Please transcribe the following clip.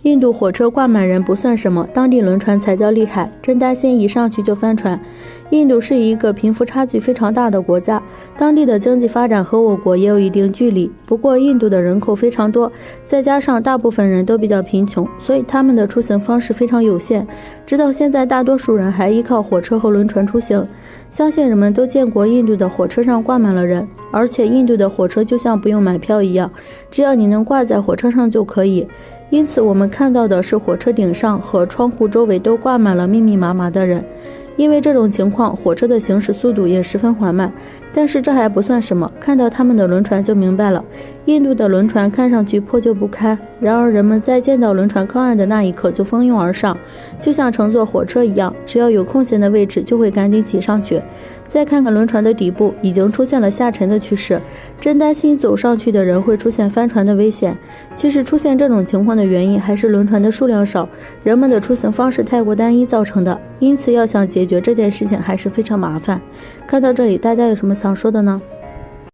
印度火车挂满人不算什么，当地轮船才叫厉害，真担心一上去就翻船。印度是一个贫富差距非常大的国家，当地的经济发展和我国也有一定距离。不过印度的人口非常多，再加上大部分人都比较贫穷，所以他们的出行方式非常有限。直到现在，大多数人还依靠火车和轮船出行。相信人们都见过印度的火车上挂满了人，而且印度的火车就像不用买票一样，只要你能挂在火车上就可以。因此我们看到的是火车顶上和窗户周围都挂满了密密麻麻的人。因为这种情况，火车的行驶速度也十分缓慢。但是这还不算什么，看到他们的轮船就明白了。印度的轮船看上去破旧不堪，然而人们在见到轮船靠岸的那一刻就蜂拥而上，就像乘坐火车一样，只要有空闲的位置就会赶紧挤上去。再看看轮船的底部，已经出现了下沉的趋势，真担心走上去的人会出现翻船的危险。其实出现这种情况的原因还是轮船的数量少，人们的出行方式太过单一造成的，因此要想解决这件事情还是非常麻烦。看到这里，大家有什么想说的呢？